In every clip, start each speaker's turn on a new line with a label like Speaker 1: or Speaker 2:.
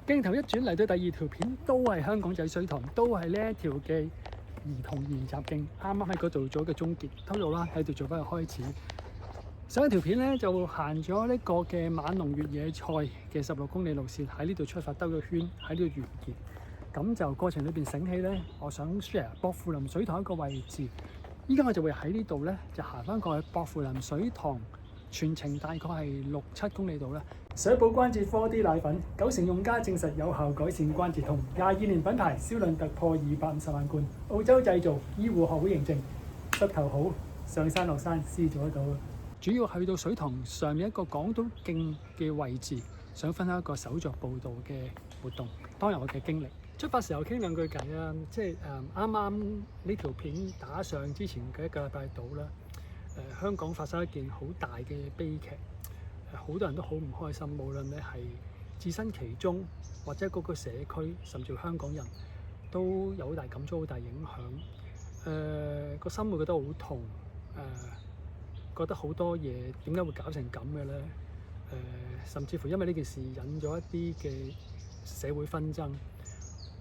Speaker 1: 鏡頭一轉嚟到第二條片，都係香港仔水塘，都係呢一條嘅兒童研習徑，啱啱喺嗰度做一個終結，偷渡啦喺度做翻個開始。上一條片咧就行咗呢個嘅晚龍越野賽嘅16公里路線，喺呢度出發兜咗圈，喺呢度完結。咁就過程裏邊醒起咧，我想 share 薄扶林水塘一個位置。依家我就會喺呢度咧，就行翻過去薄扶林水塘，全程大概係6-7公里度啦。水寶關節 4D 奶粉，9成用家證實有效改善關節痛，22年品牌銷量突破250萬罐，澳洲製造，醫護學會認證，膝頭好，上山落山試做得到。主要去到水塘上面一個港島徑嘅位置，想分享一個手作步道嘅活動，當日我嘅經歷。出發時候傾兩句偈啦，即係啱啱呢條片打上之前嘅1個禮拜到啦。香港發生一件好大嘅悲劇，好多人都好唔開心，無論你係置身其中，或者嗰個社區，甚至香港人都有好大感觸、好大影響。個心會覺得好痛，覺得好多嘢點解會搞成咁嘅咧？甚至乎因為呢件事引咗一啲嘅社會紛爭。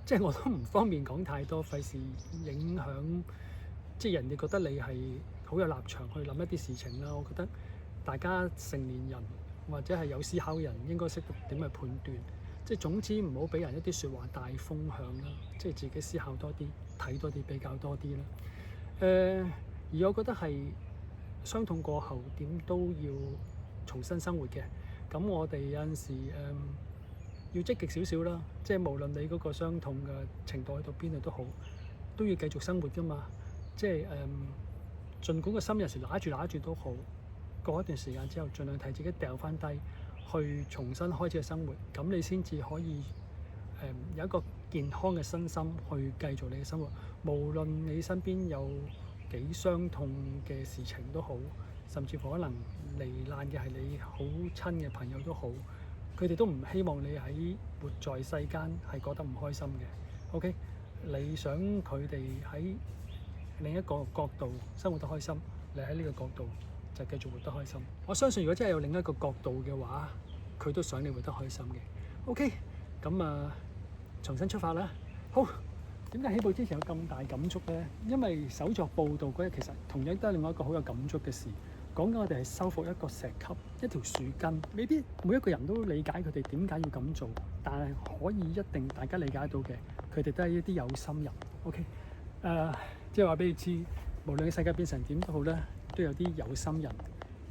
Speaker 1: 即係我都唔方便講太多，費事影響，即係人哋覺得你係好有立場去諗一啲事情啦。我覺得大家成年人或者係有思考嘅人應該識得點去判斷。即係總之唔好俾人一啲説話帶風向啦，即係自己思考多啲，睇多啲，比較多啲啦。而我覺得係傷痛過後點都要重新生活嘅。咁我哋有陣時要積極少少啦，即係無論你嗰個傷痛嘅程度去到邊度都好，都要繼續生活㗎嘛。即係儘管個心有時揦住都好，過一段時間之後，盡量替自己掉翻低，去重新開始嘅生活，咁你先至可以有一個健康嘅身心去繼續你嘅生活。無論你身邊有幾傷痛嘅事情都好，甚至乎可能罹難嘅係你好親嘅朋友都好。佢哋都唔希望你喺活在世間係覺得唔開心嘅。OK， 你想佢哋喺另一個角度生活得開心，你喺呢個角度就繼續活得開心。我相信如果真係有另一個角度嘅話，佢都想你活得開心嘅。OK， 咁重新出發啦。好，點解起步之前有咁大感觸咧？因為手作步道嗰日其實同樣都係另外一個好有感觸嘅事。講緊我哋係修復一個石級、一條樹根，未必每一個人都理解佢哋點解要咁做，但係可以一定大家理解到嘅，佢哋都係一啲有心人。OK， 即係話俾你知，無論世界變成點都好咧，都有啲有心人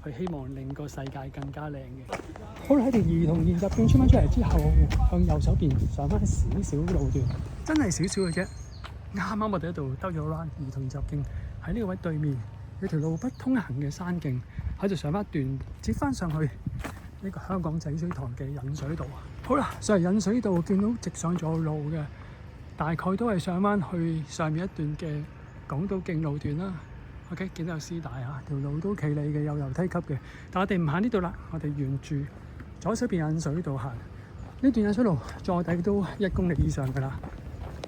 Speaker 1: 去希望令個世界更加靚嘅。好啦，喺條兒童研習徑出翻出嚟之後，向右手邊上翻少少路段，真係少少嘅啫。啱啱我哋喺度兜咗 round 兒童研習徑，喺呢個位對面。有條路不通行嘅山徑，喺度上翻一段，接翻上去呢個香港仔水塘嘅引水道。好啦，上嚟引水道見到直上咗路嘅，大概都係上翻去上面一段嘅港島徑路段啦。OK， 見到有絲帶嚇，條路都企理嘅，有樓梯級嘅。但我哋唔行呢度啦，我哋沿住左手邊引水道行。呢段引水路坐底都1公里以上㗎啦。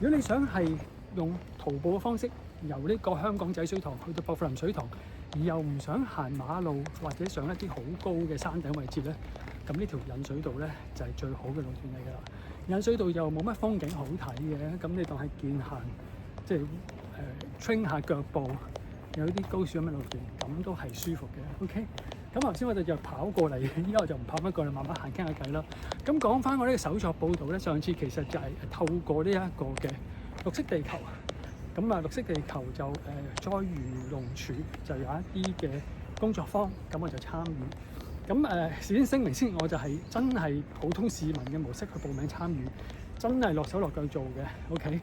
Speaker 1: 如果你想係用徒步嘅方式，由呢個香港仔水塘去到薄扶林水塘，而又唔想行馬路或者上一啲好高嘅山頂位置咧，咁呢條引水道咧就係最好嘅路段嚟㗎啦。引水道又冇乜風景好睇嘅，咁你當係健行，即係train 下腳步，有啲高處咁嘅路段，咁都係舒服嘅。OK， 咁頭先我哋就跑過嚟，依家我就唔跑乜過嚟，慢慢行傾下偈啦。咁講翻我呢個手作步道咧，上次其實就係透過呢一個嘅綠色地球。咁綠色地球就災漁農署就有一啲嘅工作坊，咁我就參與。咁事先聲明先，我就係真係普通市民嘅模式去報名參與，真係落手落腳做嘅。OK，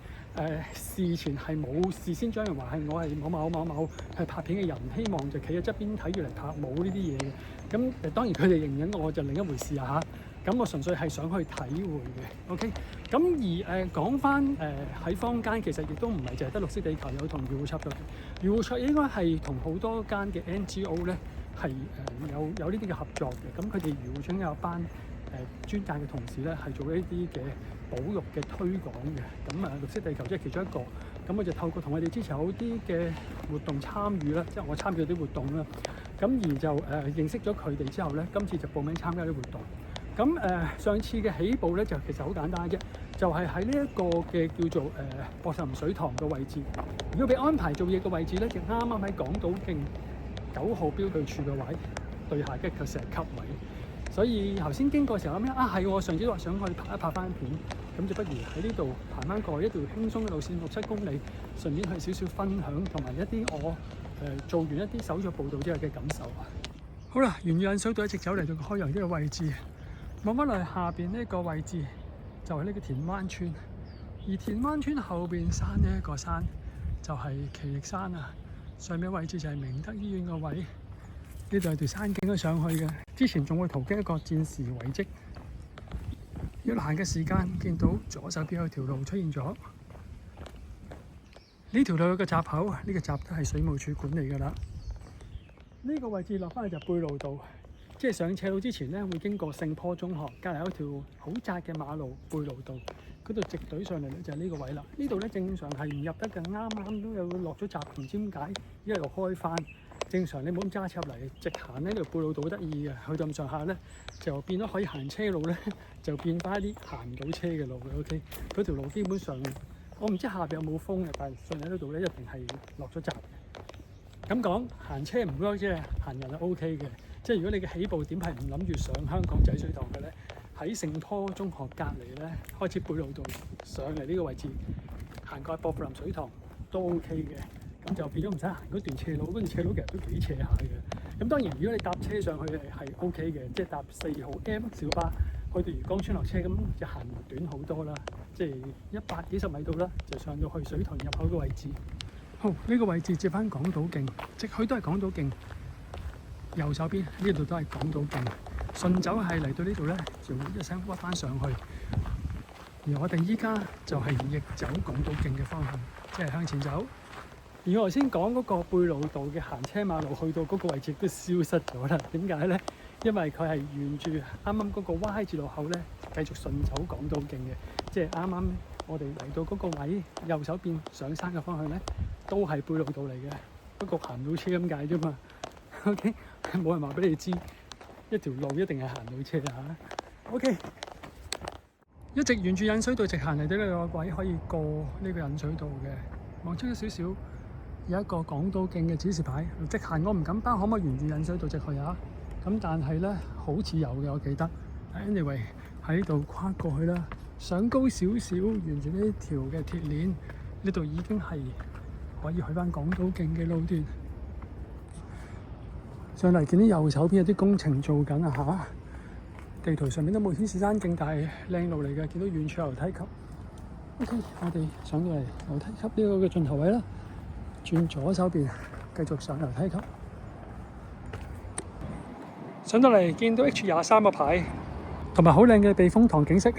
Speaker 1: 事前係冇事先將人話係我係某係拍片嘅人，希望就企喺側邊睇住嚟拍，冇呢啲嘢嘅。咁當然佢哋認緊我就另一回事啊嚇。咁我純粹係想去體會嘅。OK， 咁而講翻喺坊間其實亦都唔係淨係得綠色地球有同漁護署嘅，漁護署應該係同好多間嘅 NGO 咧係有呢啲嘅合作嘅。咁佢哋漁護署有班專家嘅同事咧係做呢啲嘅保育嘅推廣嘅。咁綠色地球即係其中一個。咁我就透過同佢哋之前有啲嘅活動參與啦，即係我參與啲活動啦。咁而就認識咗佢哋之後咧，今次就報名參加啲活動。咁上次嘅起步咧就其實好簡單啫，就係喺呢一個嘅叫做博士林水塘嘅位置。如果俾安排做嘢嘅位置咧，就啱啱喺港島徑9號標記處嘅位，對下一個石級位。所以頭先經過嘅時候諗係我上次都話想去拍一拍翻片，咁就不如喺呢度行翻過一條輕鬆嘅路線6-7公里，順便去少少分享同埋一啲我做完一啲手作步道之後嘅感受。好啦，沿住引水道一直走嚟到開陽呢個位置，望翻落去下邊呢個位置就係呢個田灣村，而田灣村後邊山呢一個山就係奇力山啊，上面嘅位置就係明德醫院個位。呢度有條山徑都上去嘅，之前仲會途經一個戰時遺跡。一路行嘅時間，見到左手邊有條路出現咗。呢條路有個閘口，呢個閘都係水務署管理㗎啦。呢個位置落翻去就貝路道，即係上斜路之前咧，會經過聖坡中學，隔離有一條好窄嘅馬路貝路道，嗰度直隊上嚟咧就係呢個位啦。呢度咧正常係唔入得嘅，啱啱都有落咗閘，唔知點解一路開翻。正常你唔好咁揸車入嚟，直行呢條貝路道好得意嘅，去到咁上下咧就變咗可以行車路咧，就變翻一啲行唔到車嘅路嘅。OK， 嗰條路基本上我唔知下邊有冇風嘅，但係上嚟呢度咧一定係落咗閘嘅。咁講行車唔 work 啫，行人係 OK 嘅。即係如果你嘅起步點係唔諗住上香港仔水塘嘅咧，喺聖坡中學隔離咧開始貝路道上嚟呢個位置，行過博士林水塘都 OK 嘅。咁就變咗唔使行嗰段斜路，嗰段斜路其實都幾斜下嘅。咁當然，如果你搭車上去係 OK 嘅，即係搭4號 M 小巴去到漁光村落車，咁就行短好多啦，即係100幾十米到啦，就上到去水塘入口嘅位置。好，呢個位置接翻港島徑，直去都係港島徑。右手邊呢度都係港島徑，順走係嚟到呢度咧，就一聲屈翻上去。而我哋依家就係逆走港島徑嘅方向，即係向前走。而我頭先講嗰個貝路道嘅行車馬路，去到嗰個位置都消失咗啦。點解咧？因為佢係沿住啱啱嗰個 Y 字路口咧，繼續順走港島徑嘅。即係啱啱我哋嚟到嗰個位，右手邊上山嘅方向咧，都係貝路道嚟嘅。不過行唔到車咁解啫嘛。OK， 冇人話俾你知，一條路一定係行到車啊。OK， 一直沿住引水道直行嚟到呢個位，可以過呢個引水道嘅。望出咗少少。有一個港島徑嘅指示牌，直行我唔敢包可唔可以沿住引水道直去啊？咁但係咧好似有嘅，我記得。Anyway 喺呢度跨過去啦，上高少少，沿住呢條嘅鐵鏈，呢度已經係可以去翻港島徑嘅路段。上嚟見到右手邊有啲工程做緊啊嚇！地圖上面都冇顯示山徑，但係靚路嚟嘅，見到遠處有樓梯級。OK， 我哋上到嚟樓梯級呢個嘅盡頭位啦。轉左手邊，繼續上樓梯級。上到嚟見到 H23個牌，同埋好靚嘅避風塘景色。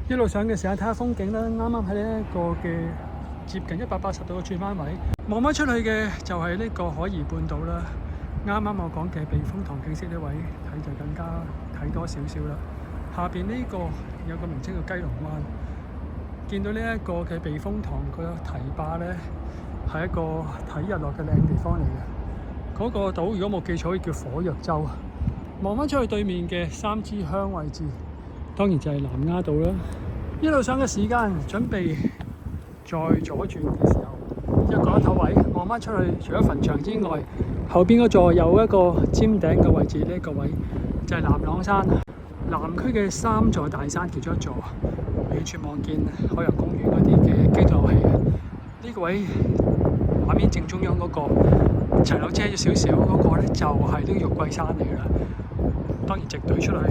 Speaker 1: 一路上嘅時候睇下風景啦，啱啱喺呢一個嘅接近180度嘅轉彎位，望翻出去嘅就係呢個海怡半島啦。啱啱我講嘅避風塘景色呢位睇就更加睇多少少啦。下邊呢個有個名稱叫雞龍灣。見到呢一個嘅避風塘個堤壩咧，係一個睇日落嘅靚地方嚟嘅。嗰個島如果冇記錯，叫火藥洲。望翻出去對面嘅三支鄉位置，當然就係南丫島啦。一路上嘅時間，準備再左轉嘅時候，一個頭位望翻出去，除咗墳場之外，後邊嗰座有一個尖頂嘅位置，呢一個位就係南朗山，南區嘅3座大山其中一座。遠處望見海洋公園嗰啲嘅激流器，呢個位畫面正中央嗰個齊樓遮咗少少嗰個咧，就係呢個玉桂山嚟㗎啦。當然直對出嚟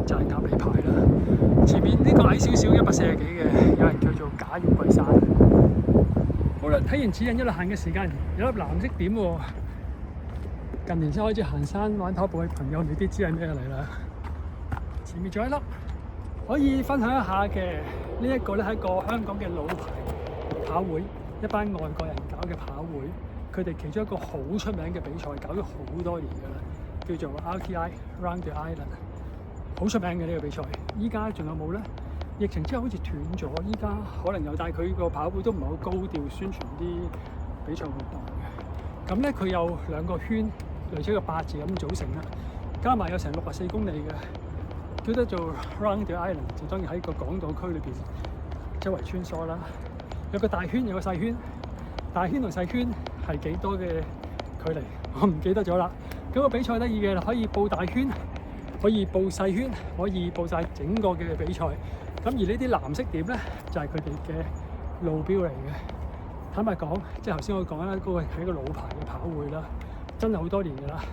Speaker 1: 就係鴨脷牌啦。前面呢個矮少少140幾嘅，有人叫做假玉桂山。好啦，睇完指引一路行嘅時間，有粒藍色點喎。近年先開始行山玩跑步嘅朋友未必知係咩嚟啦。前面仲有一粒。可以分享一下嘅呢一個咧，係一個香港嘅老牌跑會，一班外國人搞嘅跑會。佢哋其中一個好出名嘅比賽，搞咗好多年㗎啦，叫做 RTI Round the Island， 好出名嘅呢個比賽。依家仲有冇咧？疫情之後好似斷咗，依家可能有，但係佢個跑會都唔係好高調宣傳啲比賽活動嘅。咁咧佢有2個圈，類似一個8字咁組成啦，加埋有成64公里嘅。叫得做 Round the Island， 就當然喺個港島區裏邊周圍穿梭啦。有個大圈，有個細圈，大圈同細圈係幾多嘅距離？我唔記得咗啦。咁個比賽得意嘅，可以報大圈，可以報細圈，可以報晒整個嘅比賽。咁而呢啲藍色點咧，就係佢哋嘅路標嚟嘅。坦白講，即係頭先我講啦，嗰個係一個老牌嘅跑會啦，真係好多年㗎啦。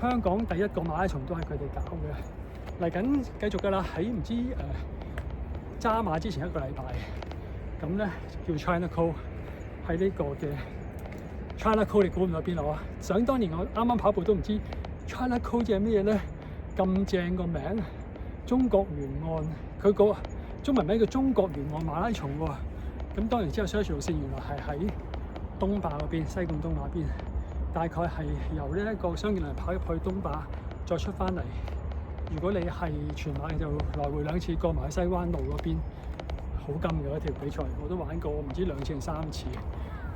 Speaker 1: 香港第一個馬拉松都係佢哋搞嘅。嚟緊繼續㗎啦，喺唔知揸馬之前一個禮拜，咁咧叫 ChinaCo， 喺呢個嘅 ChinaCo， 你估唔到邊度啊？想當年我啱啱跑步都唔知 ChinaCo 即係咩嘢咧，咁正個名，中國沿岸，佢個中文名叫中國沿岸馬拉松喎。咁當然之後 search 路線原來係喺東壩嗰邊，西貢東壩邊，大概係由呢一個雙健廊跑入去東壩，再出翻嚟。如果你係全馬就來回2次過埋西灣路嗰邊，好金嘅一條比賽，我都玩過唔知2次定3次。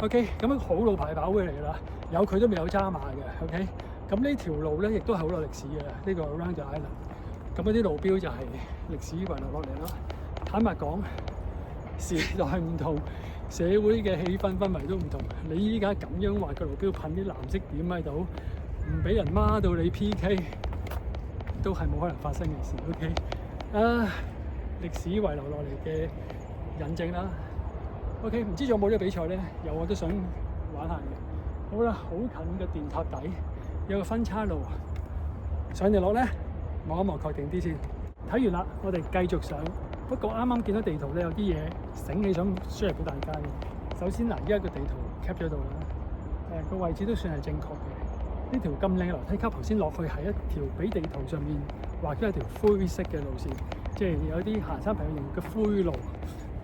Speaker 1: OK， 咁好老牌跑會嚟㗎啦，有佢都未有揸馬嘅。OK， 咁呢條路咧亦都係好有歷史嘅，呢個 Round the Island。咁嗰啲路標就係歷史遺留落嚟啦。坦白講，時代唔同，社會嘅氣氛氛圍都唔同。你依家咁樣畫個路標，噴啲藍色點喺度，唔俾人孖到你 PK， 都係冇可能發生嘅事。OK， 歷史遺留落嚟嘅印證啦。OK， 唔知仲有冇呢個比賽咧？有我都想玩下嘅。好啦，好近嘅電塔底，有個分岔路，上定落咧，望一望確定啲先。睇完啦，我哋繼續上。不過啱啱見到地圖咧，有啲嘢醒起想 share 俾大家嘅。首先嗱，依家個地圖 cap 咗度啦，個位置都算係正確嘅。呢條咁靚嘅樓梯級，頭先落去係一條比地圖上面畫咗一條灰色嘅路線，即係有啲行山朋友認嘅灰路，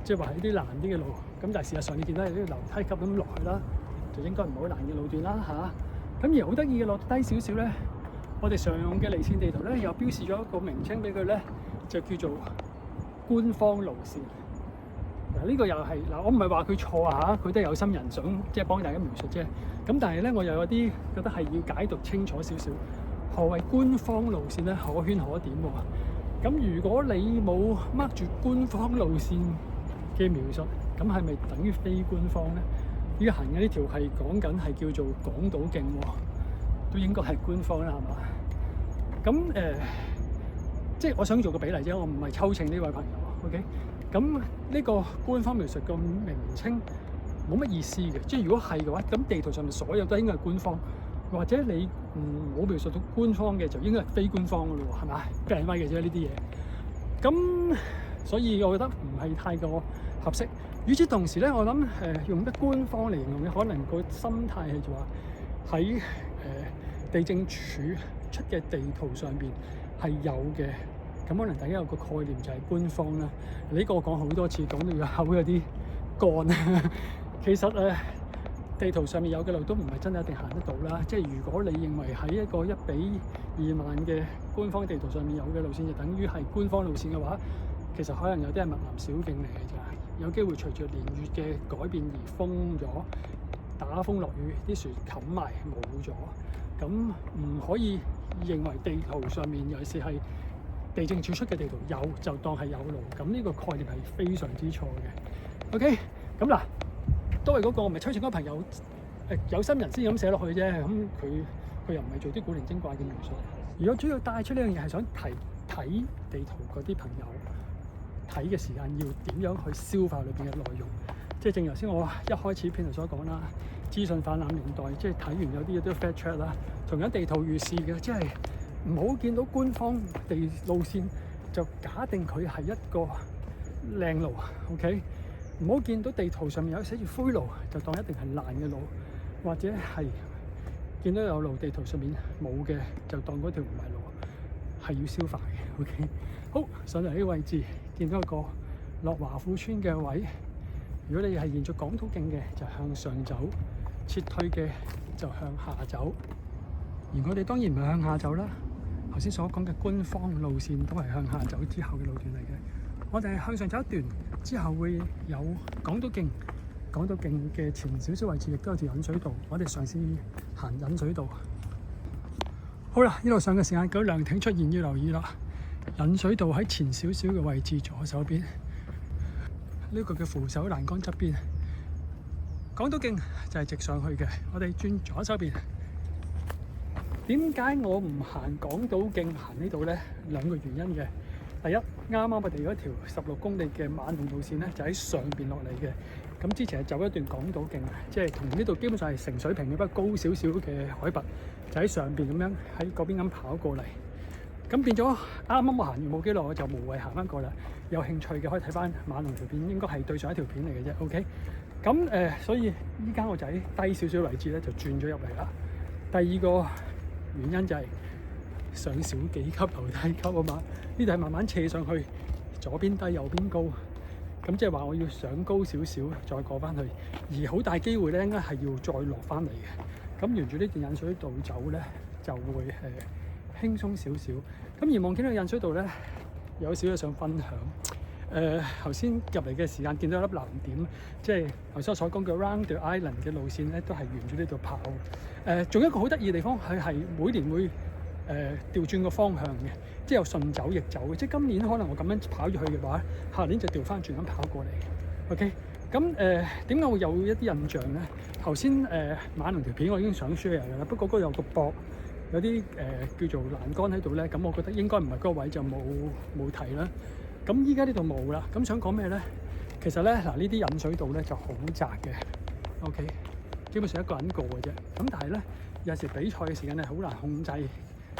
Speaker 1: 即係話係啲難啲嘅路。咁但係事實上你見到有啲樓梯級咁落去啦，就應該唔係好難嘅路段啦嚇。咁而好得意嘅落低少少咧，我哋常用嘅離線地圖咧，又標示咗一個名稱俾佢咧，就叫做官方路線。嗱，呢個又係嗱，我唔係話佢錯啊，佢都係有心人想即係幫大家描述啫。咁但係咧，我又有啲覺得係要解讀清楚少少，何謂官方路線咧？可圈可點喎。咁如果你冇 mark 住官方路線嘅描述，咁係咪等於非官方咧？依家行嘅呢條係講緊係叫做港島徑喎，都應該係官方啦，係嘛？咁即係我想做個比例啫，我唔係抽秤呢位朋友 ，OK？ 咁呢個官方描述個名稱冇乜意思嘅，即係如果係嘅話，咁地圖上面所有都應該係官方，或者你冇描述到官方嘅，就應該係非官方嘅咯喎，係咪？計威嘅啫呢啲嘢。咁所以我覺得唔係太過合適。與此同時咧，我諗用得官方嚟形容嘅，可能個心態係就話喺地政署出嘅地圖上邊係有嘅。咁可能大家有個概念就係官方啦。呢個我講好多次，講到個口有啲乾。其實地圖上面有嘅路都唔係真係一定行得到啦。即係如果你認為喺一個1:20000嘅官方地圖上面有嘅路線就等於係官方路線嘅話，其實可能有啲係密林小徑嚟嘅咋。有機會隨住年月嘅改變而封咗，打風落雨啲樹冚埋冇咗。咁唔可以認為地圖上面尤其是係地政署出嘅地圖有就當係有路，咁呢個概念係非常之錯嘅。OK， 咁嗱，都係嗰個咪抽秤嗰個朋友有心人先咁寫落去啫。咁佢又唔係做啲古靈精怪嘅描述。如果主要帶出呢樣嘢係想睇地圖嗰啲朋友睇嘅時間要點樣去消化裏邊嘅內容，即係正如頭先我一開始片頭所講啦，資訊泛濫年代，即係睇完有啲嘢都 fact check 啦。同樣地圖如是嘅，即係唔好見到官方地路線就假定佢係一個靚路 ，OK？ 唔好見到地圖上面有寫住灰路就當一定係爛嘅路，或者係見到有路地圖上面冇嘅就當嗰條唔係路，係要消化嘅 ，OK？ 好，上嚟呢個位置見到一個落華富村嘅位，如果你係沿續港島徑嘅就向上走，撤退嘅就向下走。而我哋當然唔係向下走啦，頭先所講嘅官方路線都係向下走之後嘅路段嚟嘅。我哋係向上走一段之後會有港島徑，港島徑嘅前少少位置亦都有條引水道，我哋嘗試行引水道。好啦，呢度上嘅時間嗰涼亭出現要留意啦。引水道喺前少少嘅位置，左手邊呢個嘅扶手欄杆側邊。港島徑就係直上去嘅，我哋轉左手邊。點解我唔行港島徑行呢度呢？兩個原因嘅。第一，啱啱我哋嗰條16公里嘅馬龍路線咧，就喺上邊落嚟嘅。咁之前係走一段港島徑，即係同呢度基本上係成水平嘅，不過高少少嘅海拔，就喺上邊咁樣喺嗰邊咁跑過嚟。咁變咗啱啱我行完冇幾耐，我就無謂行翻過啦。有興趣嘅可以睇翻馬龍條片，應該係對上一條片嚟嘅啫。OK， 咁所以依家我就喺低少少位置咧，就轉咗入嚟啦。第二個原因就係上少幾級樓梯級啊嘛，呢度係慢慢斜上去，左邊低右邊高，咁即係話我要上高少少再過翻去，而好大機會咧應該係要再落翻嚟嘅。咁沿住呢段引水道走咧，就會輕鬆少少。咁而望見到引水道咧，有少少想分享。頭先入嚟嘅時間見到一粒藍點，即係頭先我所講嘅 Round the Island 嘅路線咧，都係沿住呢度跑。仲有一個好得意嘅地方，佢係每年會調轉個方向嘅，即係有順走逆走嘅。即係今年可能我咁樣跑咗去嘅話，下年就調翻轉咁跑過嚟。OK， 咁點解會有一啲印象咧？頭先馬龍條片我已經想 share 嘅啦，不過嗰個有個膊，有啲叫做欄杆喺度咧，咁我覺得應該唔係嗰個位就冇提啦。咁依家呢度冇啦，咁想講咩咧？其實咧嗱，呢啲引水道咧就好窄嘅 ，OK， 基本上一個人過嘅啫。咁但係咧有時比賽嘅時間係好難控制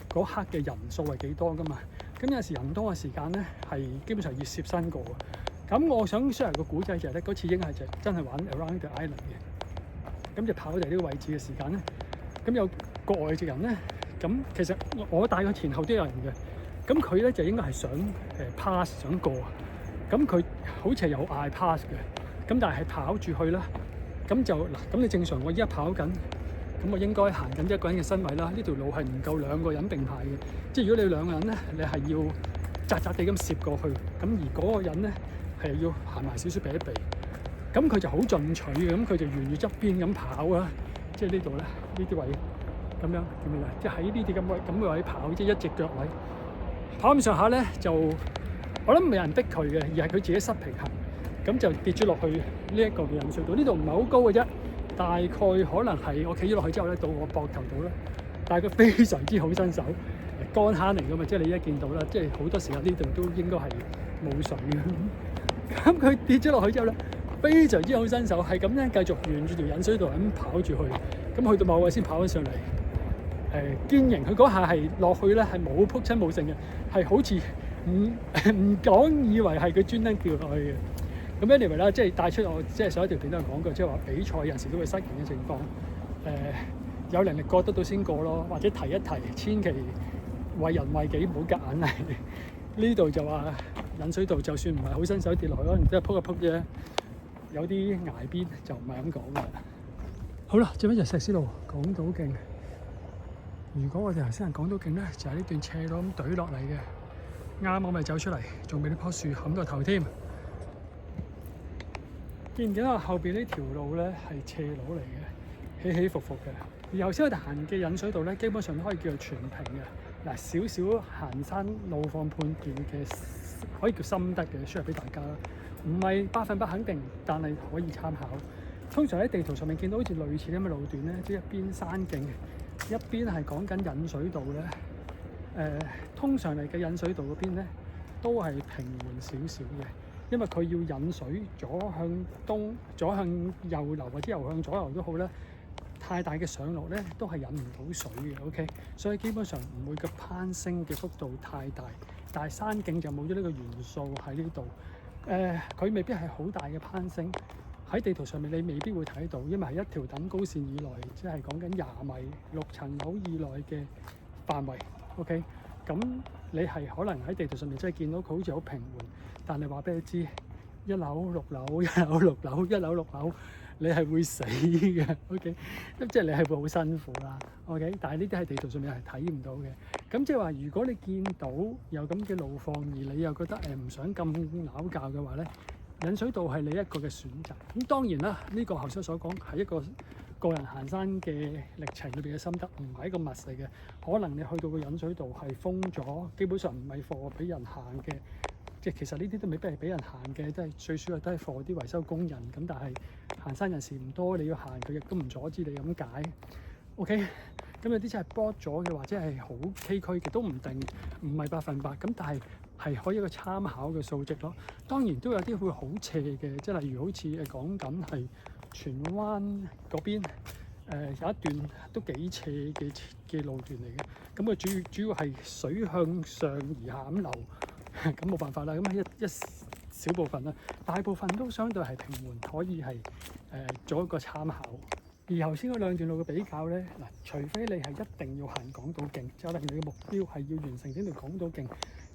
Speaker 1: 嗰刻嘅人數係幾多噶嘛。咁有時人多嘅時間咧係基本上要攝身過嘅。咁我想 share 個古仔就係咧，嗰次應該係就真係玩 Around the Island 嘅。咁就跑嚟呢個位置嘅時間咧，咁有國外嘅人咧，咁其實我大概前後都有人嘅。咁佢咧就應該係想pass 想過，咁佢好似係有嗌 pass 嘅，咁但係跑住去啦，咁就嗱，咁你正常我依家跑緊，咁我應該行緊一個人嘅身位啦，呢條路係唔夠兩個人並排嘅，即係如果你兩個人咧，你係要窄窄地咁攝過去，咁而嗰個人咧係要行埋少少避一避，咁佢就好進取嘅，咁佢就沿住側邊咁跑啊，即係呢度咧呢啲位咁樣點樣啊？即係喺呢啲咁嘅位跑，即係一隻腳位。跑咁上下咧，就我諗唔係有人逼佢嘅，而係佢自己失平衡，咁就跌咗落去呢一個嘅引水道。呢度唔係好高嘅啫，大概可能係我企咗落去之後咧，到我膊頭度啦。但係佢非常之好身手，乾坑嚟㗎嘛，即係你一見到啦，即係好多時候呢度都應該係冇水嘅。咁佢跌咗落去之後咧，非常之好身手，係咁咧繼續沿住條引水道咁跑住去，咁去到某位先跑翻上嚟。堅型，佢嗰下係落去咧，係冇撲親冇剩嘅，係好似唔講以為係佢專登掉落去嘅。咁 anyway 啦，即係帶出我即係上一條片都有講過，即係話比賽有陣時都會失言嘅情況。有能力過得到先過咯，或者提一提，千祈為人為己，唔好夾硬嚟。呢度就話引水道，就算唔係好新手跌落去，可能都係撲一撲啫。有啲崖邊就唔係咁講嘅。好啦，接翻就石屎路港島徑。如果我哋頭先行港島徑咧，就係呢段斜路咁懟落嚟嘅，啱我咪走出嚟，仲俾呢棵樹冚個頭添。見唔見到後邊呢條路咧係斜路嚟嘅，起起伏伏嘅。而頭先我哋行嘅引水道咧，基本上都可以叫做全平嘅。嗱，少少行山路況判斷嘅，可以叫心得嘅 share 俾大家啦。唔係100%肯定，但係可以參考。通常喺地圖上面見到好似類似咁嘅路段咧，即係一邊山徑。一邊係講緊引水道咧，通常嚟嘅引水道嗰邊咧都係平緩少少嘅，因為佢要引水左向東、左向右流或者右向左流都好咧，太大嘅上落咧都係引唔到水嘅。OK， 所以基本上唔會個攀升嘅幅度太大，但係山徑就冇咗呢個元素喺呢度。佢未必係好大嘅攀升。喺地圖上面你未必會睇到，因為係一條等高線以內，即係講緊20米6層樓以內嘅範圍。OK， 咁你係可能喺地圖上面真係見到佢好似好平緩，但係話俾你知，1樓6樓1樓6樓1樓6樓，你係會死嘅。OK， 即係你係會好辛苦啦。OK， 但係呢啲喺地圖上面係睇唔到嘅。咁即係話，如果你見到有咁嘅路況，而你又覺得唔想咁拗教嘅話咧，引水道係你一個嘅選擇。咁當然啦，呢個頭先所講係一個個人行山嘅歷程裏邊嘅心得，唔係一個密實嘅。可能你去到個引水道係封咗，基本上唔係貨俾人行嘅。即係其實呢啲都未必係俾人行嘅，都係最主要都係貨啲維修工人。咁但係行山人士唔多，你要行佢亦都唔阻止你咁解。OK， 咁有啲真係 block 咗嘅，或者係好崎嶇嘅，都唔定，唔係100%。咁但係係可以一個參考嘅數值咯。當然都有啲會好斜嘅，即係例如好似講緊係荃灣嗰邊，有一段都幾斜嘅路段嚟嘅。咁佢主要係水向上而下咁流。咁冇辦法啦，咁一小部分啦，大部分都相對係平緩，可以係做一個參考。而頭先嗰兩段路嘅比較咧，嗱，除非你係一定要行港島徑，即係可能你嘅目標係要完成呢條港島徑，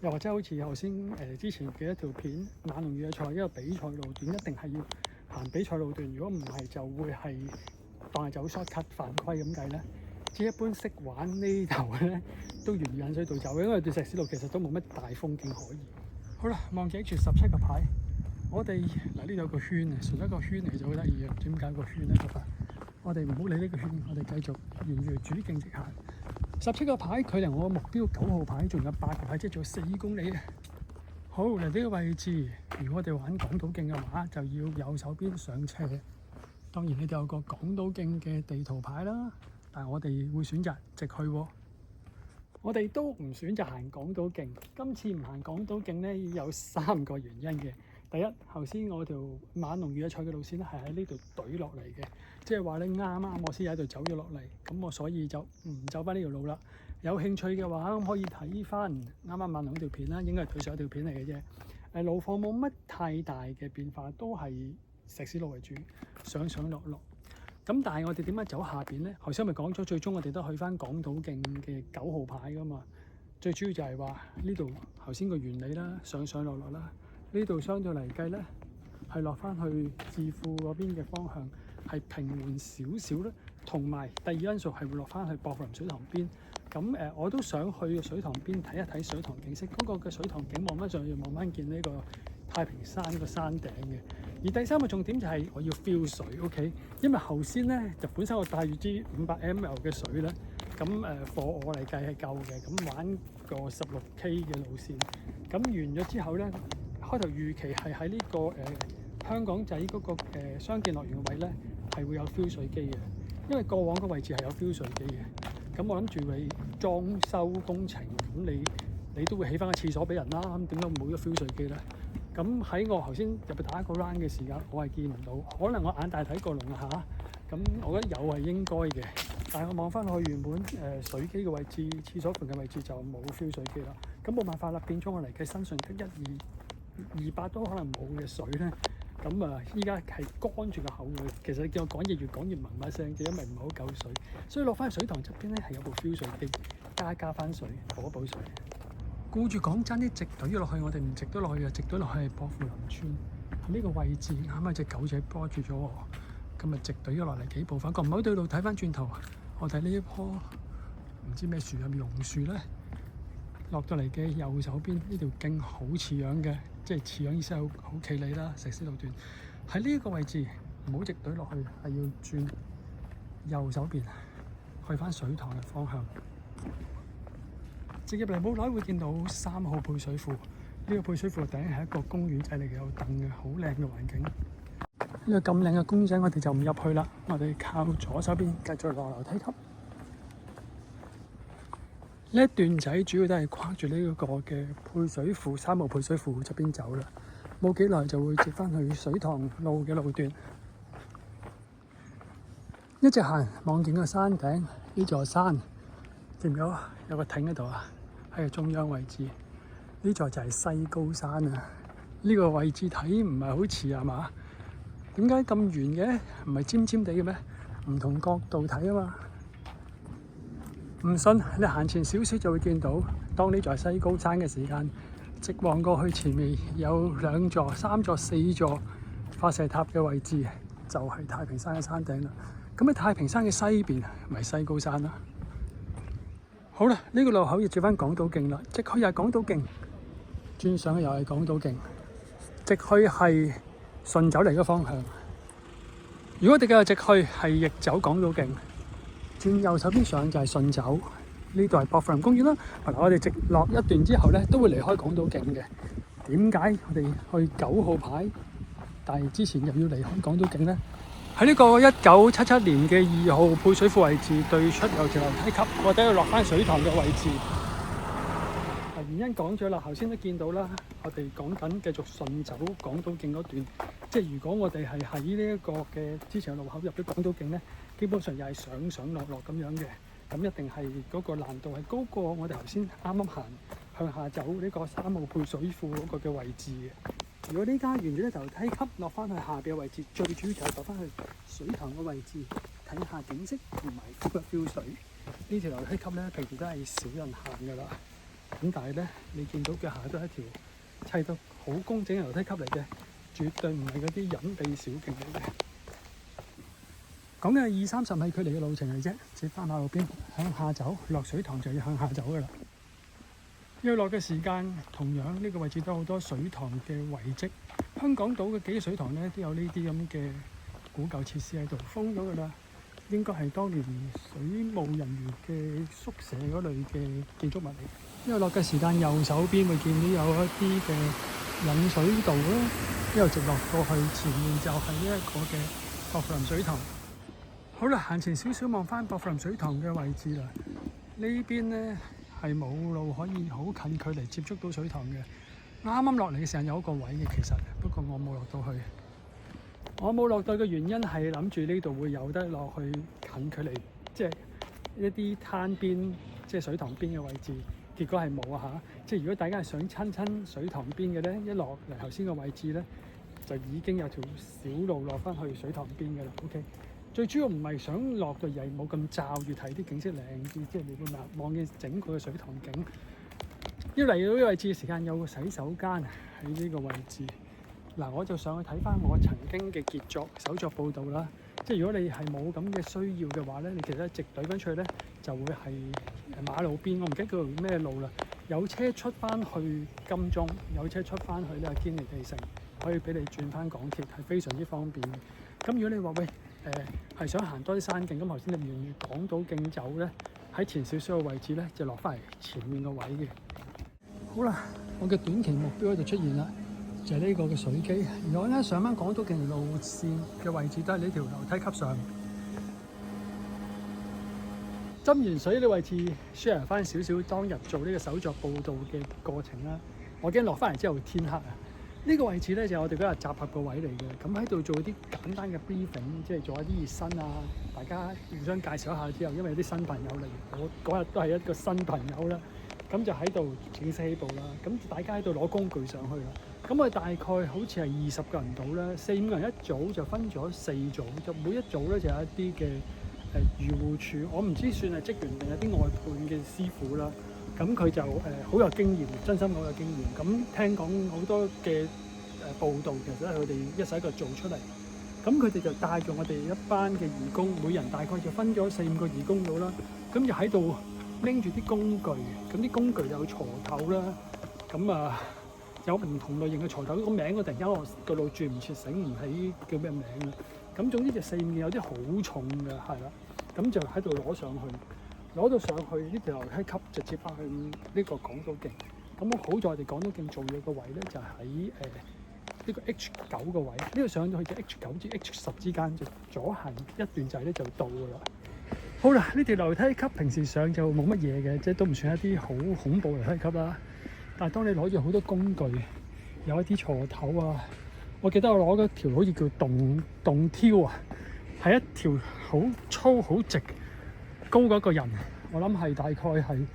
Speaker 1: 又或者好似頭先之前嘅一條片馬龍越野賽一個比賽路段，一定係要行比賽路段。如果唔係，就會係當係走 shortcut 犯規咁計咧。即係一般識玩呢頭咧，都沿引水道走，因為對石屎路其實都冇乜大風景可言。好啦，望住17個牌，我哋嗱呢度有個圈啊，純一個圈嚟就好得意啊！點解個圈咧？我哋唔好理呢個圈，我哋繼續沿住主徑直行。17個牌，距離我目標9號牌仲有8個牌，即係仲有4公里啊！好，嚟呢個位置，如果我哋玩港島徑嘅話，就要右手邊上斜。當然，你哋有個港島徑嘅地圖牌啦。但係我哋會選擇直去喎，我哋都唔選擇行港島徑。今次唔行港島徑咧，有3個原因嘅。第一，頭先我條馬龍越野賽嘅路線咧係喺呢度懟落嚟嘅，即係話咧啱我先喺度走咗落嚟，咁我所以就唔走翻呢條路啦。有興趣嘅話，咁可以睇翻啱馬龍條片啦，應該係對上一條片嚟嘅啫。路況冇乜太大嘅變化，都係石屎路為主，上上落落。咁但係我哋點解走下邊咧？頭先咪講咗，最終我哋都去翻港島徑嘅9號牌噶嘛。最主要就係話呢度頭先個原理啦，上上落落啦。呢度相對嚟計咧，係落翻去置富嗰邊嘅方向係平緩少少啦。同埋第二因素係會落翻去薄扶林水塘邊。咁我都想去水塘邊睇一睇水塘景色。嗰個嘅水塘景望翻上去，望翻見呢個太平山個山頂嘅。而第3個重點就係我要 feel 水 ，OK？ 因為頭先咧就本身我帶住支500 ml 嘅水咧，咁貨我嚟計係夠嘅，咁玩個16K 嘅路線，咁完咗之後咧，開頭預期係喺呢個香港仔嗰個傷健樂園嘅位咧係會有 feel 水機嘅，因為過往個位置係有 feel 水機嘅，咁我諗住你裝修工程，咁你都會起翻個廁所俾人啦，咁點解冇咗 feel 水機咧？咁喺我頭先入去打一個 round 嘅時間，我係見唔到，可能我眼大睇過龍下，咁我覺得有係應該嘅。但係我望翻去原本水機嘅位置，廁所盤嘅位置就冇 feel 水機啦。咁冇辦法啦，變咗我嚟嘅身上得1、2、200都可能冇嘅水咧。咁依家係乾住個口嘅。其實你見我講嘢越講越文乜聲嘅，因為唔係好夠水，所以落翻去水塘側邊咧係有部 feel 水機，加翻水，補一補水。顧住講真啲直隊落去，我哋唔直隊落去嘅，直隊落去係薄扶林村喺呢個位置，啱啱隻狗仔波住咗我，咁啊直隊咗落嚟幾步，發覺唔好對路，睇翻轉頭，我睇呢一棵唔知咩樹啊，榕樹咧，落到嚟嘅右手邊呢條徑好似樣嘅，即係似樣意思係好企理啦，石屎路段喺呢個位置，唔好直隊落去，係要轉右手邊去翻水塘嘅方向。直入嚟冇耐會見到3號配水庫，呢個配水庫頂係一個公園仔嚟嘅，有凳嘅，好靚嘅環境。呢個咁靚嘅公仔，我哋就唔入去啦。我哋靠左手邊繼續落樓梯級。呢一段仔主要都係跨住呢個嘅配水庫3號配水庫側邊走啦。冇幾耐就會接翻去水塘路嘅路段。一直行望見個山頂，呢座山見唔見到有個亭喺度啊？喺個中央位置，呢座就係西高山啊！呢個位置睇唔係好似係嘛？點解咁圓嘅？唔係尖尖地嘅咩？唔同角度睇啊嘛！唔信你行前少少就會見到，當呢座西高山嘅時間，直望過去前面有2座、3座、4座發射塔嘅位置，就係太平山嘅山頂啦。咁喺太平山嘅西邊，咪西高山啦。好啦，呢個路口要轉翻港島徑啦，直去又係港島徑，轉上去又係港島徑，直去係順走嚟嘅方向。如果我哋繼續直去，係逆走港島徑，轉右手邊上就係順走。呢度係薄扶林公園啦。嗱，我哋直落一段之後咧，都會離開港島徑嘅。點解我哋去9號牌，但係之前又要離開港島徑咧？喺呢個1977年嘅2號配水庫位置對出有條樓梯級，我哋要落翻水塘嘅位置。原因講咗啦，頭先都見到啦，我哋講緊繼續順走港島徑嗰段，即係如果我哋係喺呢一個嘅之前嘅路口入咗港島徑咧，基本上又係上上落落咁樣嘅，咁一定係嗰個難度係高過我哋頭先啱啱行向下走呢個3號配水庫嗰個嘅位置嘅。如果呢家沿住呢條樓梯級落翻去下邊嘅位置，最主要就係落翻去水塘嘅位置，睇下景色同埋 feel 水。呢條樓梯級咧，平時都係少人行㗎啦。咁但係咧，你見到腳下都係一條砌到好工整嘅樓梯級嚟嘅，絕對唔係嗰啲隱秘小徑嚟嘅。講緊係20-30米距離嘅路程嚟啫，接翻馬路邊向下走，落水塘就要向下走㗎啦。要落嘅時間，同樣呢個位置都好多水塘嘅遺跡。香港島嘅幾個水塘咧都有呢啲咁嘅古舊設施喺度，封咗㗎啦。應該係當年水務人員嘅宿舍嗰類嘅建築物嚟。因為落嘅時間，右手邊會見到有一啲嘅引水道啦，一路直落過去，前面就係呢一個嘅薄扶林水塘。好啦，行前少少望翻薄扶林水塘嘅位置啦。呢邊咧係冇路可以好近距離接觸到水塘嘅。啱啱落嚟嘅時候有一個位嘅，其實不過我冇落到去。我冇落到嘅原因係諗住呢度會有得落去近距離，即係一啲灘邊，即係水塘邊嘅位置。結果係冇啊嚇！即係如果大家係想親水塘邊嘅咧，一落嚟頭先個位置咧，就已經有條小路落翻去水塘邊嘅啦。OK， 最主要唔係想落到而係冇咁罩住睇啲景色靚啲，即係你會望見整個嘅水塘景。要嚟到呢個位置嘅時間，有個洗手間喺呢個位置。嗱，我就上去睇翻我曾經嘅傑作手作報道啦。即係如果你係冇咁嘅需要嘅話咧，你其實直隊翻出去咧，就會係馬路邊。我唔記得叫做咩路啦。有車出翻去金鐘，有車出翻去呢個堅尼地城，可以俾你轉翻港鐵，係非常之方便嘅。咁如果你話喂係想行多啲山徑，咁頭先你沿住港島徑走咧，喺前少少嘅位置咧，就落翻嚟前面個位嘅。好啦，我嘅短期目標喺度出現啦。就係呢個嘅水機，如果咧上翻港島徑路線嘅位置都係呢條樓梯級上。斟完水呢位置 share 翻少少當日做呢個手作報導嘅過程啦。我驚落翻嚟之後天黑啊！呢個位置咧就係我哋嗰日集合個位嚟嘅，咁喺度做啲簡單嘅 briefing， 即係做一啲熱身啊，大家互相介紹一下之後，因為有啲新朋友嚟，我嗰日都係一個新朋友啦，咁就喺度正式起步啦，咁大家喺度攞工具上去啦。咁我哋大概好似係20個人到啦，4-5個人一組就分咗4組，就每一組咧就有一啲嘅漁護署，我唔知算係職員定係啲外判嘅師傅啦。咁佢就好有經驗，真心好有經驗。咁聽講好多嘅報道，其實係佢哋一手一腳做出嚟。咁佢哋就帶住我哋一班嘅義工，每人大概就分咗4-5個義工到啦。咁就喺度拎住啲工具，咁啲工具有鋤頭啦，咁啊〜有唔同類型嘅鋤頭，個名我突然間我個腦轉唔切，醒唔起叫咩名啦。咁總之就4-5件有啲好重嘅，係啦。咁就喺度攞上去，攞到上去呢條樓梯級直接翻去呢個港島徑。咁好在我哋港島徑做嘢個位咧，就喺呢個 H9 個位。呢個上到去嘅 H9 至 H10 之間，就左行一段仔咧就到噶啦。好啦，呢條樓梯級平時上就冇乜嘢嘅，即係都唔算一啲好恐怖樓梯級啦。但係當你攞住好多工具，有一啲鋤頭啊，我記得我攞嗰條好似叫洞挑啊，係一條好粗好直高過一個人，我諗係大概係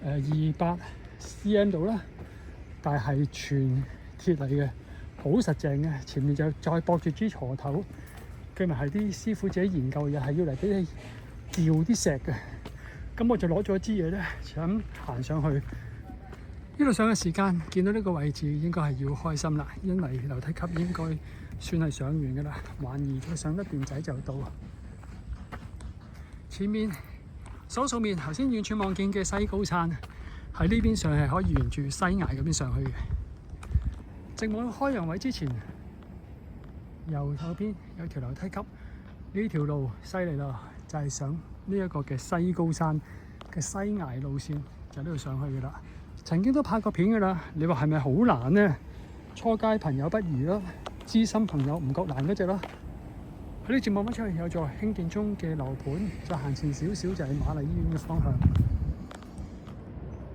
Speaker 1: 200 cm 度啦，但係全鐵嚟嘅，好實淨嘅。前面就再駁住支鋤頭，佢咪係啲師傅自己研究嘅，係要嚟俾你撬啲石嘅。咁我就攞咗支嘢咧，想行上去。呢度上嘅時間，見到呢個位置應該係要開心啦，因為樓梯級應該算係上完㗎啦，還而再上一段仔就到。前面數面頭先遠處望見嘅西高山，喺呢邊上係可以沿住西崖嗰邊上去嘅。直往開陽位之前，右手邊有條樓梯級，呢條路犀利啦，就係上呢一個嘅西高山嘅西崖路線，就呢度上去嘅啦。曾經都拍過片嘅啦，你話係咪好難呢？初階朋友不如啦，資深朋友唔覺難嗰隻啦。喺呢節望翻出去有座興建中嘅樓盤，再行前少少就係瑪麗醫院嘅方向。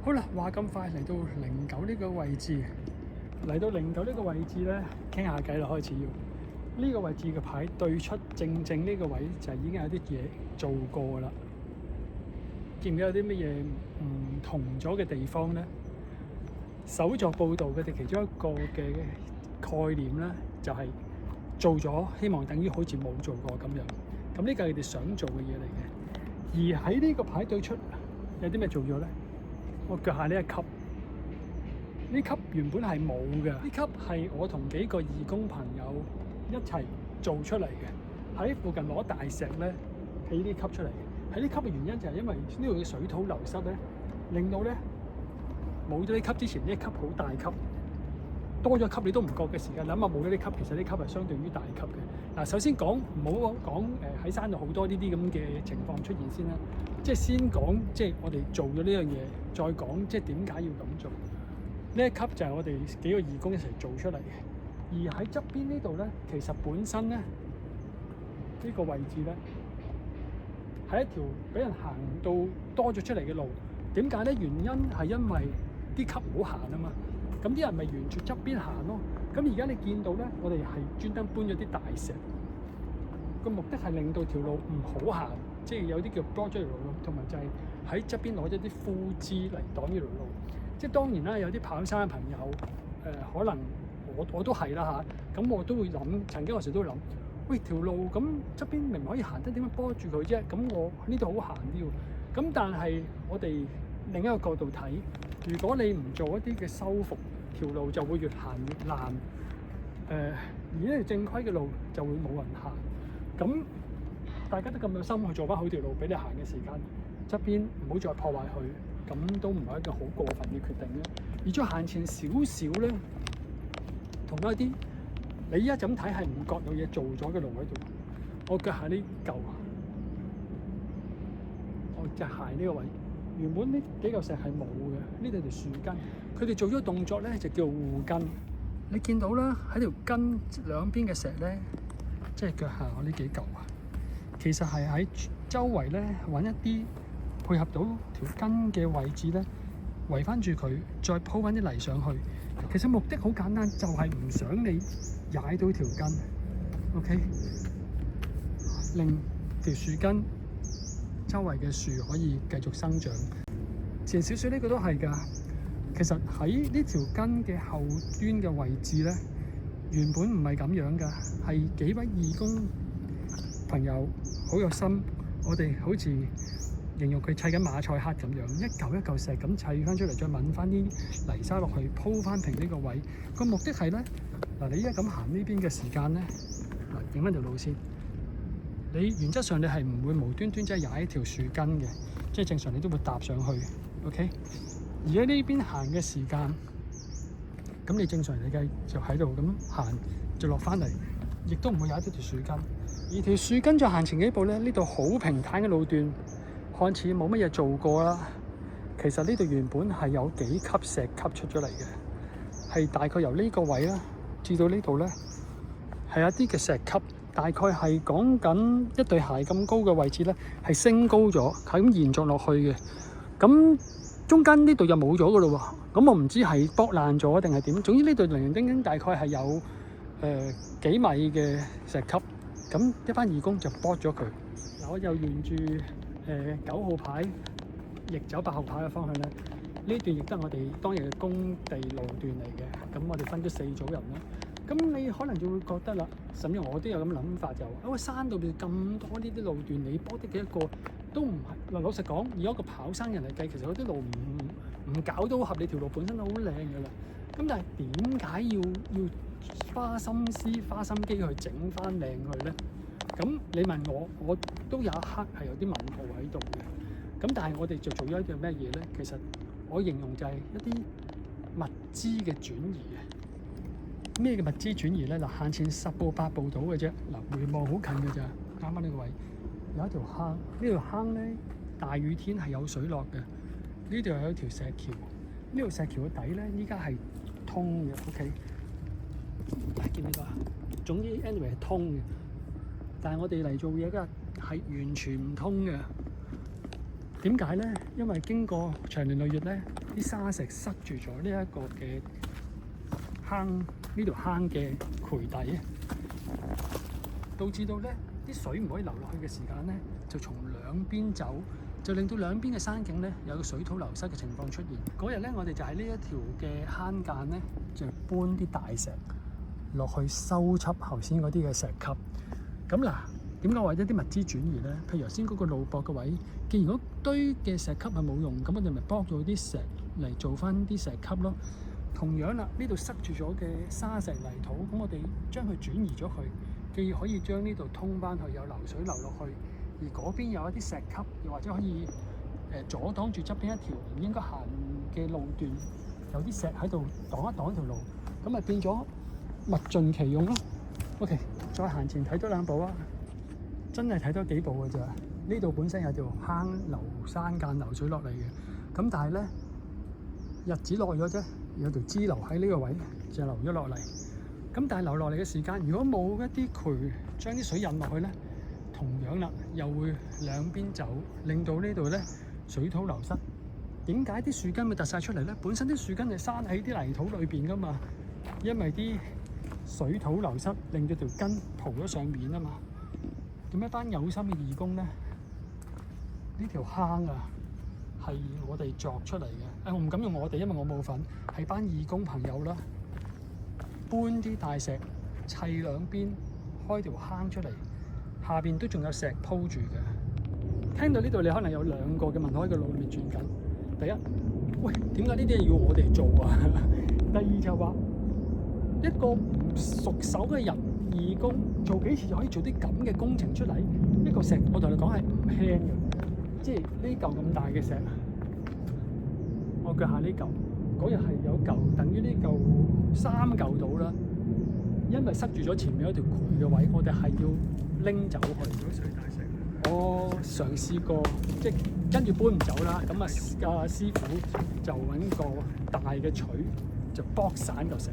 Speaker 1: 好啦，話咁快嚟到09呢個位置，嚟到09呢個位置咧，傾下偈啦，開始要呢個位置嘅牌對出，正呢個位就已經有啲嘢做過噶啦。見唔見有啲乜嘢唔同咗嘅地方咧？手作報導佢哋其中一個嘅概念咧，就係做咗，希望等於好似冇做過咁樣。咁呢個係佢哋想做嘅嘢嚟嘅。而喺呢個牌對出有啲咩做咗咧？我腳下呢一級，呢級原本係冇嘅，呢級係我同幾個義工朋友一齊做出嚟嘅。喺附近攞大石咧起呢級出嚟嘅。喺呢級嘅原因就係因為呢度嘅水土流失咧，令到咧冇咗呢級之前呢一級好大級，多咗級你都唔覺嘅時間，諗下冇咗呢級，其實呢級係相對於大級嘅。嗱，首先講唔好講喺山度好多呢啲咁嘅情況出現先啦。即係先講，即係我哋做咗呢樣嘢，再講即係點解要咁做。呢一級就係我哋幾個義工一齊做出嚟嘅。而喺側邊呢度咧，其實本身咧呢個位置咧係一條俾人行到多咗出嚟嘅路。點解咧？原因係因為啲級唔好行啊嘛。咁啲人咪沿住側邊行咯。咁而家你見到咧，我哋係專登搬咗啲大石，個目的係令到條路唔好行。即係有啲叫 block 咗條路，同埋就係喺側邊攞咗啲枯枝嚟擋呢條路。即係當然啦，有啲跑山嘅朋友，可能我都係啦嚇。咁我都會諗，曾經我成日都會諗，喂，條路咁側邊明明可以行得，點樣幫住佢啫？咁我呢度好行啲喎。咁但係我哋另一個角度睇，如果你唔做一啲嘅修復，條路就會越行越爛。而呢條正規嘅路就會冇人行。咁大家都咁有心去做翻好條路俾你行嘅時間，側邊唔好再破壞佢，咁都唔係一個好過分嘅決定咧。而再行前少少咧，同一啲你依家就咁睇係唔覺有嘢做咗嘅路喺度。我腳下呢嚿，我隻鞋呢個位，原本呢幾嚿石係冇嘅，呢度條樹根，佢哋做咗個動作咧就叫護根。你見到啦，喺條根兩邊嘅石咧，即係腳下我呢幾嚿啊。其實係喺周圍咧揾一啲配合到條根嘅位置咧，圍翻住佢，再鋪翻啲泥上去。其實目的好簡單，就係唔想你踩到條根 ，OK？ 令條樹根周圍嘅樹可以繼續生長。前少少呢個都係㗎。其實喺呢條根嘅後端嘅位置咧，原本唔係咁樣㗎，係幾位義工朋友好有心，我哋好似形容佢砌緊馬賽克咁樣，一嚿一嚿石咁砌翻出嚟，再揾翻啲泥沙落去鋪翻平呢個位。個目的係咧，嗱，你依家咁行呢邊嘅時間咧，嗱，影翻條路線，你原則上你係唔會無端端即係踩一條樹根嘅，即係正常你都會搭上去 ，OK？ 而喺呢邊行嘅時間，咁你正常嚟計就喺度咁行，就落翻嚟，亦都唔會踩到條樹根。而條樹根再行前幾步咧，呢度好平坦嘅路段，看似冇乜嘢做過啦。其實呢度原本係有幾級石級出咗嚟嘅，係大概由呢個位啦至到呢度咧，係一啲嘅石級，大概係講緊一對鞋咁高嘅位置咧，係升高咗，係咁延續落去嘅。咁中間呢度又冇咗㗎咯喎，咁我唔知係剝爛咗定係點。總之呢度零零丁丁大概係有幾米嘅石級，咁一班義工就剝咗佢。嗱，我又沿住9號牌逆走8號牌嘅方向咧，呢段亦都係我哋當日嘅工地路段嚟嘅。咁我哋分咗4組人啦。咁你可能就會覺得啦，甚至我都有咁諗法，就喺個山度邊咁多呢啲路段，你剝得幾多個都唔係。嗱，老實講，以一個跑山人嚟計，其實嗰啲路唔搞到合理，條路本身都好靚㗎啦。咁但係點解要花心思花心機去整翻靚佢咧？咁你問我都有一刻係有啲問號喺度嘅。咁但係我哋就做咗一樣咩嘢咧？其實我形容就係一啲物資嘅轉移啊。咩嘅物資轉移咧？嗱，行前10步8步到嘅啫。嗱，回望好近嘅咋，啱啱呢個位有一條坑，呢條坑咧大雨天係有水落嘅。呢度有一條石橋，呢條石橋嘅底咧依家係通嘅。OK， 見呢個，總之 anyway 係通嘅，但係我哋嚟做嘢嘅係完全唔通嘅。點解咧？因為經過長年累月咧，啲沙石塞住咗呢一個嘅坑，呢條坑嘅渠底，導致到咧啲水唔可以流落去嘅時間咧，就從兩邊走，就令到兩邊嘅山景咧有個水土流失嘅情況出現。嗰日咧，我哋就喺呢一條嘅坑間咧，就搬啲大石落去修葺頭先嗰啲嘅石級。咁嗱，點解話一啲物資轉移咧？譬如頭先嗰個路駁嘅位，既然嗰堆嘅石級係冇用，咁我哋咪剝咗啲石嚟做翻啲石級咯。同樣啦，呢度塞住咗嘅沙石泥土，咁我哋將佢轉移咗去，既可以將呢度通翻去，有流水流落去，而嗰邊有一啲石級，又或者可以阻擋住側邊一條唔應該行嘅路段，有啲石喺度擋一擋條路，咁咪變咗物盡其用咯。OK， 再行前睇多2步啊！真係睇多幾步嘅咋？呢度本身有條坑流山間流水落嚟嘅，咁但係咧日子耐咗啫，有條支流喺呢個位就流咗落嚟。咁但係流落嚟嘅時間，如果冇一啲渠將啲水引落去咧，同樣啦，又會兩邊走，令到呢度咧水土流失。點解啲樹根會突晒出嚟咧？本身啲樹根係生喺啲泥土裏邊噶嘛，因為啲水土流失令到條根蒲咗上面啊嘛。咁一班有心嘅義工咧，呢條坑啊係我哋鑿出嚟嘅。我唔敢用我哋，因為我冇份。係班義工朋友啦，搬啲大石砌兩邊，開條坑出嚟，下邊都仲有石鋪住嘅。聽到呢度，你可能有2個嘅問號喺個腦裏面轉緊。第一，喂，點解呢啲嘢要我哋做啊？第二就話一個唔熟手嘅人，義工做幾次就可以做啲咁嘅工程出嚟。一個石，我同你講係唔輕嘅，即係呢嚿咁大嘅石，我腳下呢嚿，嗰日係有嚿等於呢嚿3嚿到啦。因為塞住咗前面嗰條渠嘅位，我哋係要拎走去嗰水大石。我嘗試過，即係跟住搬唔走啦。咁啊，師傅就揾個大嘅錘就剝散嚿石。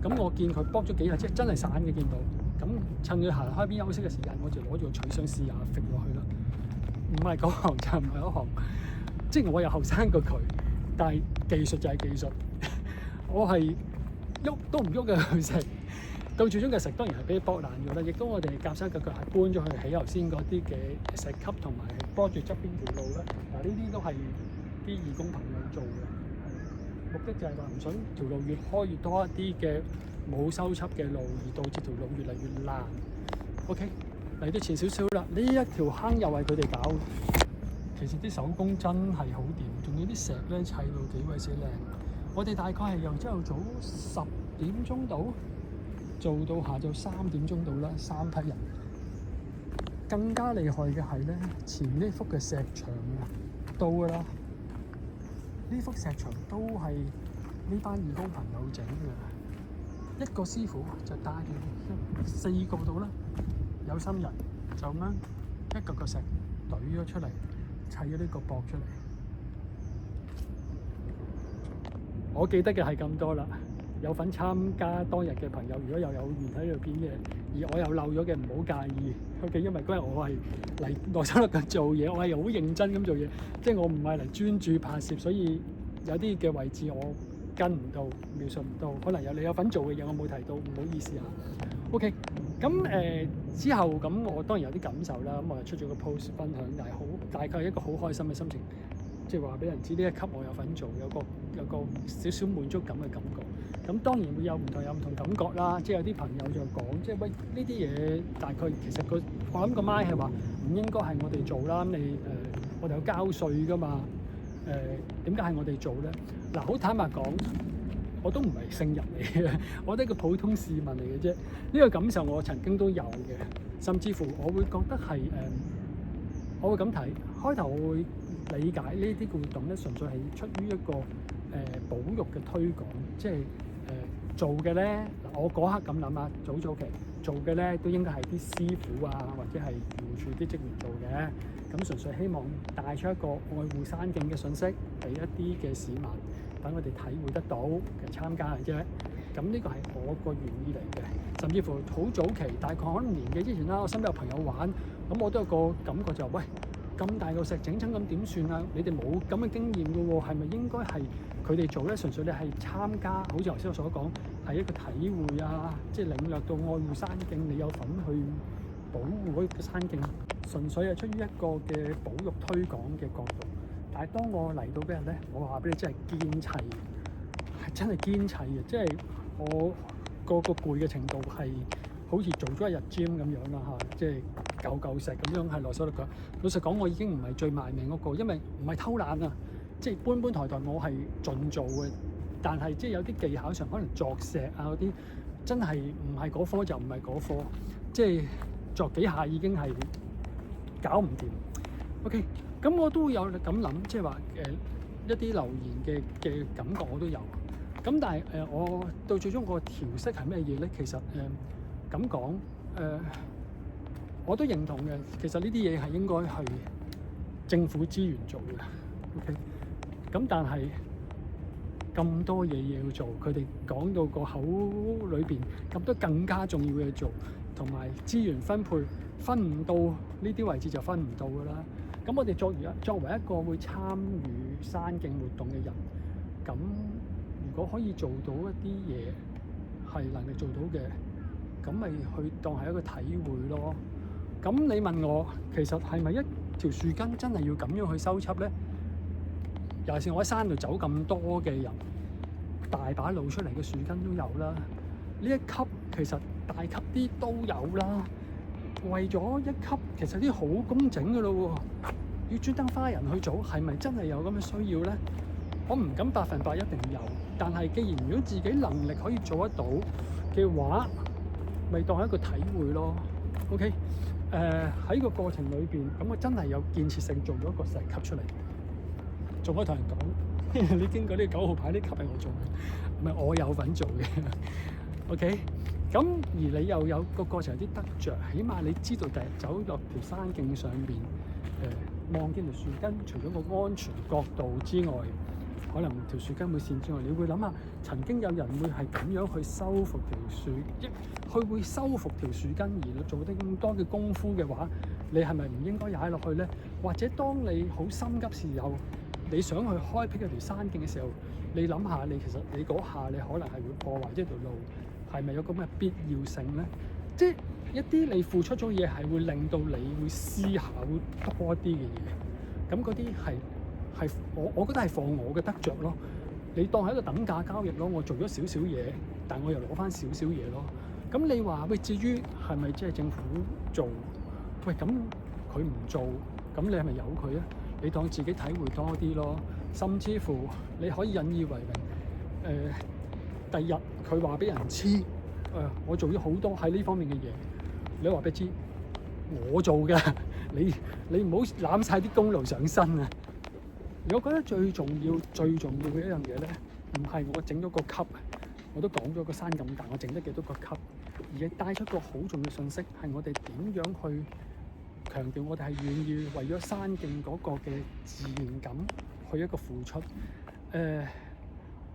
Speaker 1: 咁我見佢剝咗幾下，即係真係散嘅，見到。咁趁佢行開邊休息嘅時間，我就攞住個錘想試下揈落去啦。唔係嗰行就唔係嗰行，即係我又後生過佢，但係技術就係技術。我係喐都唔喐嘅嚿石，到最終嘅石當然係俾剝爛咗啦。亦都我哋夾生腳係搬咗去起頭先嗰啲嘅石級，同埋幫住側邊條路啦。嗱，呢啲都係啲義工朋友做嘅。目的就係話唔想條路越開越多一啲嘅冇修葺嘅路，而導致條路越嚟越爛。OK， 嚟到前少少啦，呢一條坑又係佢哋搞。其實啲手工真係好掂，仲有啲石咧砌到幾鬼死靚。我哋大概係由朝頭早10點鐘到做到下晝3點鐘到啦，3批人。更加厲害嘅係咧，前呢幅嘅石牆啊，到㗎啦。呢幅石牆都係呢班義工朋友整嘅，一個師傅就帶住4個到啦，有心人就咁樣一個個石懟咗出嚟，砌咗呢個駁出嚟。我記得嘅係咁多啦，有份參加當日嘅朋友，如果有緣喺度片嘅，而我又漏咗嘅，唔好介意。OK， 因為嗰日我係嚟內心度做嘢，我係好認真咁做嘢，即係我唔係嚟專注拍攝，所以有啲嘅位置我跟唔到，描述唔到，可能有你有份做嘅嘢我冇提到，唔好意思啊。OK， 咁之後咁我當然有啲感受啦，咁我就出咗個 post 分享，但係大概係一個好開心嘅心情，即係話俾人知呢一級我有份做，有個少少滿足感嘅感覺。咁當然會有唔同感覺啦，即係有啲朋友就講，即係喂呢啲嘢大概其實我諗個 mind 係話唔應該係我哋做啦，我哋有交稅㗎嘛，點解係我哋做咧？嗱，好坦白講，我都唔係聖人嚟嘅，我都係一個普通市民嚟嘅啫。呢個感受我曾經都有嘅，甚至乎我會覺得係我會咁睇，開頭我會理解呢啲活動咧，純粹係出於一個保育嘅推廣，即係做嘅咧，我嗰刻咁諗啊，早期做嘅咧都應該係啲師傅啊，或者係漁署啲職員做嘅。咁純粹希望帶出一個愛護山徑嘅信息俾一啲嘅市民，等我哋體會得到嘅參加嘅啫。咁呢個係我個原意嚟嘅。甚至乎好早期，大概可能年幾之前啦，我身邊有朋友玩，咁我都有個感覺就喂，咁大個石整親咁點算啊？你哋冇咁嘅經驗嘅喎，係咪應該係佢哋做咧？純粹你係參加，好似頭先我所講，係一個體會啊，即係領略到愛護山徑，你有份去保護嗰個山徑，純粹係出於一個嘅保育推廣嘅角度。但係當我嚟到嗰日咧，我話俾你真係堅砌，係真係堅砌嘅，即係我個攰嘅程度係好似做咗一日 gym 咁樣啦嚇，即係嚿石咁樣係落手落腳。老實講，我已經唔係最賣命嗰個，因為唔係偷懶啊，即係搬抬我係盡做嘅，但係即係有啲技巧上可能鑿石啊嗰啲，真係唔係嗰科就唔係嗰科，即係鑿幾下已經係搞唔掂。OK， 咁我都有咁諗，即係話一啲留言嘅感覺我都有。咁但係我到最終個調適係咩嘢咧？其實咁講我都認同嘅。其實呢啲嘢係應該係政府資源做嘅。OK， 咁但係咁多嘢要做，佢哋講到個口裏邊咁多更加重要嘅做，同埋資源分配分唔到呢啲位置就分唔到㗎啦。咁我哋作為一個會參與山徑活動嘅人，咁如果可以做到一啲嘢係能力做到嘅，咁咪去當係一個體會咯。咁你問我，其實係咪一條樹根真係要咁樣去修葺咧？尤其是我喺山度走咁多嘅人，大把露出嚟嘅樹根都有啦。呢一級其實大級啲都有啦。為咗一級，其實啲好工整㗎咯喎，要專登花人去做，係咪真係有咁嘅需要咧？我唔敢100%一定有，但係既然如果自己能力可以做得到嘅話，咪當係一個體會咯。OK， 喺個過程裏邊，咁我真係有建設性做咗一個石級出嚟，仲可以同人講，你經過呢9號牌呢級係我做嘅，唔係我有份做嘅。OK， 咁而你又有個過程有啲得着，起碼你知道第日走落條山徑上邊，望見條樹根，除咗個安全角度之外，可能條樹根會跣之外，你會諗下曾經有人會係咁樣去修復條樹，佢會修復條樹根而做得咁多嘅功夫嘅話，你係咪唔應該踩落去咧？或者當你好心急時候，你想去開闢一條山徑嘅時候，你諗下你其實你嗰下你可能係會破壞一條路，係咪有咁嘅必要性咧？即係一啲你付出咗嘢係會令到你會思考多啲嘅嘢，咁嗰啲係我覺得係放我嘅得着咯。你當係一個等價交易咯，我做咗少少嘢，但我又攞翻少少嘢咯。咁你話喂，至於係咪即係政府做？喂，咁佢唔做，咁你係咪由佢啊？你當自己體會多啲咯。甚至乎你可以引以為榮，第日佢話俾人知，我做咗好多喺呢方面嘅嘢，你話俾佢知我做㗎，你唔好攬晒啲功勞上身啊！我覺得最重要嘅一樣嘢咧，唔係我整咗個級，我都講咗個山咁大，我整得幾多個級，而係帶出個好重要嘅信息，係我哋點樣去強調我哋係願意為咗山徑嗰個嘅自然感去一個付出。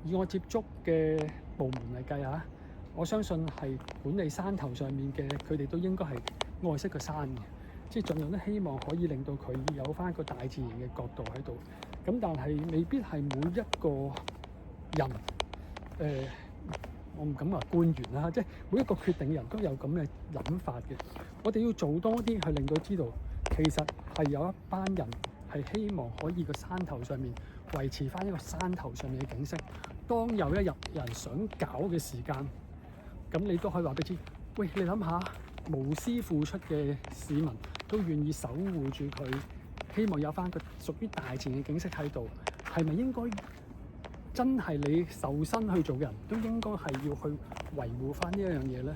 Speaker 1: 以我接觸嘅部門嚟計下，我相信係管理山頭上面嘅，佢哋都應該係愛惜個山嘅，即係盡量都希望可以令到佢有翻一個大自然嘅角度喺度。咁但係未必係每一個人，我唔敢話官員啦，即係每一個決定嘅人都有咁嘅諗法嘅。我哋要做多啲去令到知道，其實係有一班人係希望可以個山頭上面維持翻一個山頭上面嘅景色。當有一日有人想搞嘅時間，咁你都可以話俾佢知，喂，你諗下，無私付出嘅市民都願意守護住佢。希望有翻個屬於大自然嘅景色喺度，係咪應該真係你受薪去做嘅人都應該係要去維護翻呢一樣嘢咧？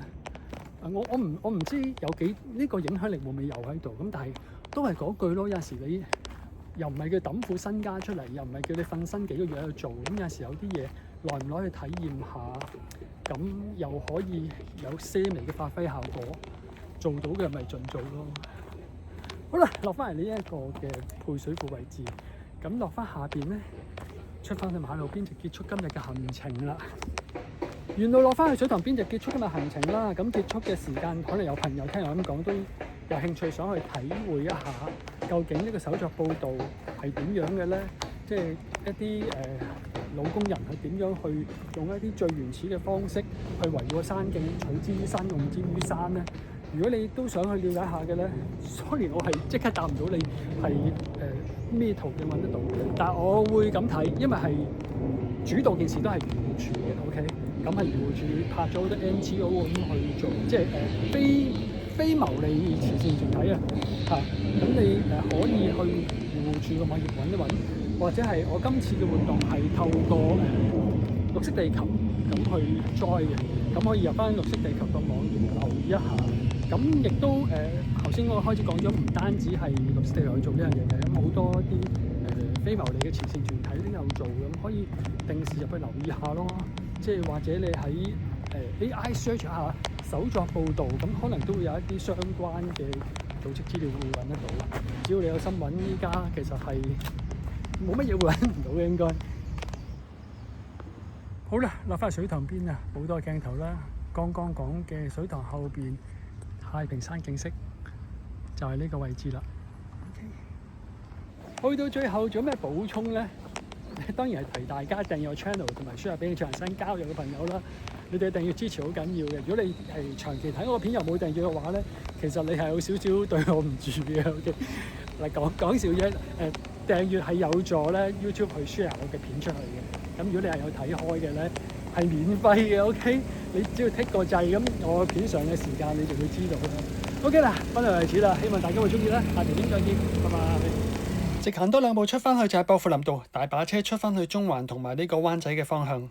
Speaker 1: 我唔知有幾呢個影響力會唔會有喺度？咁但係都係嗰句咯。有陣時你又唔係叫抌副身家出嚟，又唔係叫你瞓身幾個月喺度做。咁有陣時有啲嘢耐唔耐去體驗下，咁又可以有些微嘅發揮效果，做到嘅咪盡做咯。好啦，落翻嚟呢一個嘅配水庫位置，咁落翻下邊咧，出翻去馬路邊就結束今日嘅行程啦。沿路落翻去水塘邊就結束今日行程啦。咁結束嘅時間，可能有朋友聽我咁講都有興趣想去體會一下，究竟呢個手作報導係點樣嘅咧？即係一啲老工人係點樣去用一啲最原始嘅方式去圍個山徑，取之於山，用之於山咧？如果你都想去了解下嘅咧，sorry我係即刻答唔到你係咩途徑揾得到，但係我會咁睇，因為係主導件事都係漁護署嘅 ，OK， 咁係漁護署拍咗好多 NGO 咁去做，即係非牟利慈善團體啊，咁你可以去漁護署嘅網頁揾一揾，或者係我今次嘅活動係透過綠色地球咁去 join 嘅，咁可以入翻綠色地球個網頁留意一下。咁亦都頭先我開始講咗，唔單止係綠色地球去做呢樣嘢嘅，咁好多啲非牟利嘅慈善團體都有做，咁可以定時入去留意下咯。即係或者你喺AI search 下手作報導，咁可能都會有一啲相關嘅組織資料會揾得到。只要你有心揾，依家其實係冇乜嘢會揾唔到嘅應該。好啦，落翻水塘邊啊，好多鏡頭啦。剛剛講嘅水塘後邊太平山景色就係呢個位置啦。去到最後仲有咩補充咧？當然係提大家訂閱我 channel 同埋 share 俾你長新交友嘅朋友啦。你哋訂閱支持好緊要嘅。如果你係長期睇我片又冇訂閱嘅話咧，其實你係有少少對我唔住嘅。OK， 嗱講笑啫。訂閱係有助咧 YouTube 去 share 我嘅片出去嘅。咁如果你係有睇開嘅咧，係免費嘅。OK， 你只要剔個掣，咁我片上嘅時間你就會知道啦。OK 啦，分享為此啦，希望大家會中意啦。下條片再見，拜拜。直行多2步出翻去就係薄扶林道，大把車出翻去中環同埋呢個灣仔嘅方向。